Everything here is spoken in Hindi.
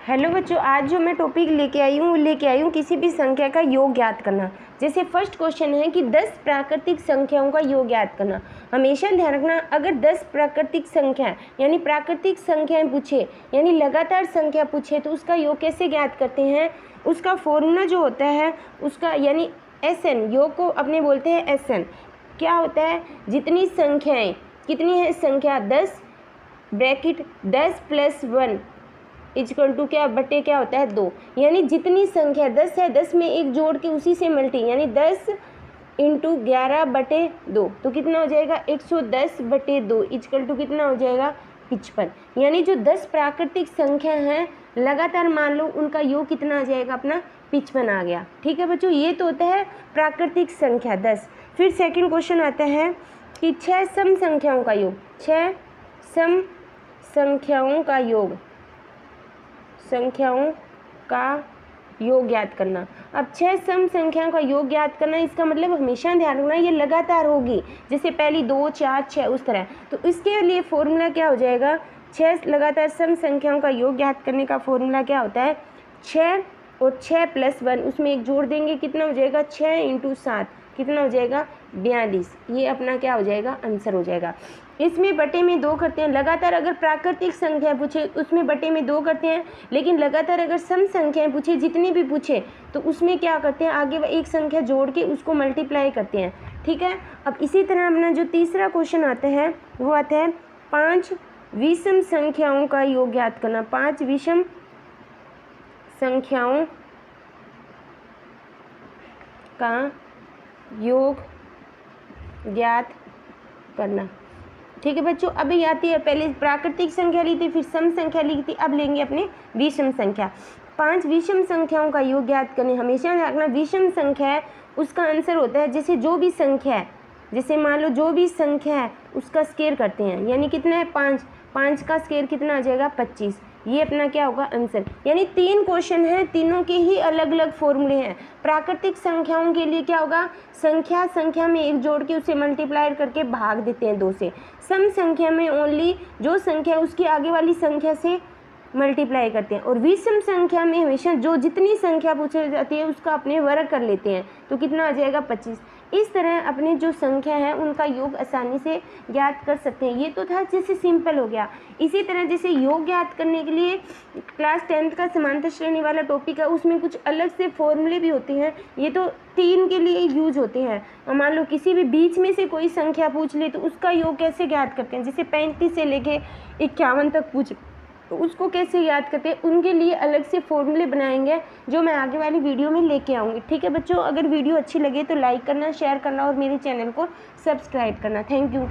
हेलो बच्चों, आज जो मैं टॉपिक लेके आई हूँ किसी भी संख्या का योग ज्ञात करना। जैसे फर्स्ट क्वेश्चन है कि 10 प्राकृतिक संख्याओं का योग ज्ञात करना। हमेशा ध्यान रखना, अगर 10 प्राकृतिक संख्या यानी प्राकृतिक संख्याएं पूछे यानी लगातार संख्या पूछे तो उसका योग कैसे ज्ञात करते हैं। उसका फॉर्मूला जो होता है उसका यानी SN, योग को अपने बोलते हैं SN। क्या होता है, जितनी संख्याएँ, कितनी है संख्या 10 ब्रैकेट 10 + 1 इक्वल टू क्या बटे क्या होता है 2। यानी जितनी संख्या 10 है 10 में एक जोड़ के उसी से मल्टी यानी 10 × 11/2 तो कितना हो जाएगा 110/2 इक्वल टू कितना हो जाएगा 55। यानी जो 10 प्राकृतिक संख्या हैं लगातार मान लो उनका योग कितना आ जाएगा अपना 55 आ गया। ठीक है बच्चों, ये तो होता है प्राकृतिक संख्या 10। फिर सेकंड क्वेश्चन आता है कि 6 सम संख्याओं का योग, 6 सम संख्याओं का योग, संख्याओं का योग ज्ञात करना। अब 6 सम संख्याओं का योग ज्ञात करना, इसका मतलब हमेशा ध्यान रखना ये लगातार होगी, जैसे पहली 2 4 6 उस तरह। तो इसके लिए फॉर्मूला क्या हो जाएगा, 6 लगातार सम संख्याओं का योग ज्ञात करने का फॉर्मूला क्या होता है 6 और 6 + 1 उसमें एक जोड़ देंगे, कितना हो जाएगा 6 × 7 कितना हो जाएगा 42। ये अपना क्या हो जाएगा आंसर हो जाएगा। इसमें बटे में 2 करते हैं। लगातार अगर प्राकृतिक संख्या पूछे उसमें बटे में 2 करते हैं, लेकिन लगातार अगर सम संख्याएं पूछे जितनी भी पूछे तो उसमें क्या करते हैं आगे एक संख्या जोड़ के उसको मल्टीप्लाई करते हैं। ठीक है, अब इसी तरह अपना जो तीसरा क्वेश्चन आता है वो आता है 5 विषम संख्याओं का योग ज्ञात करना। 5 विषम संख्याओं का योग ज्ञात करना। ठीक है बच्चों, अभी आती है, पहले प्राकृतिक संख्या ली थी फिर सम संख्या ली थी, अब लेंगे अपने विषम संख्या। 5 विषम संख्याओं का योग ज्ञात करने। हमेशा रखना विषम संख्या है उसका आंसर होता है जैसे जो भी संख्या है, जैसे मान लो जो भी संख्या है उसका स्क्वायर करते हैं, यानी कितना है 5, 5 का स्क्वायर कितना आ जाएगा 25। ये अपना क्या होगा आंसर। यानी 3 क्वेश्चन हैं, तीनों के ही अलग अलग फॉर्मूले हैं। प्राकृतिक संख्याओं के लिए क्या होगा, संख्या में एक जोड़ के उसे मल्टीप्लाई करके भाग देते हैं 2 से। सम संख्या में ओनली जो संख्या है उसकी आगे वाली संख्या से मल्टीप्लाई करते हैं। और विषम संख्या में हमेशा जो जितनी संख्या पूछी जाती है उसका अपने वर्ग कर लेते हैं, तो कितना आ जाएगा 25। इस तरह अपने जो संख्या है उनका योग आसानी से ज्ञात कर सकते हैं। ये तो था जैसे सिंपल हो गया। इसी तरह जैसे योग ज्ञात करने के लिए क्लास 10th का समांतर श्रेणी वाला टॉपिक है, उसमें कुछ अलग से फॉर्मूले भी होते हैं। ये तो 3 के लिए यूज होते हैं। और मान लो किसी भी बीच में से कोई संख्या पूछ ले तो उसका योग कैसे ज्ञात करते हैं, जैसे 35 से लेके 51 तक पूछ तो उसको कैसे याद करते हैं, उनके लिए अलग से फॉर्मूले बनाएंगे जो मैं आगे वाली वीडियो में लेके आऊँगी। ठीक है बच्चों, अगर वीडियो अच्छी लगे तो लाइक करना, शेयर करना और मेरे चैनल को सब्सक्राइब करना। Thank you.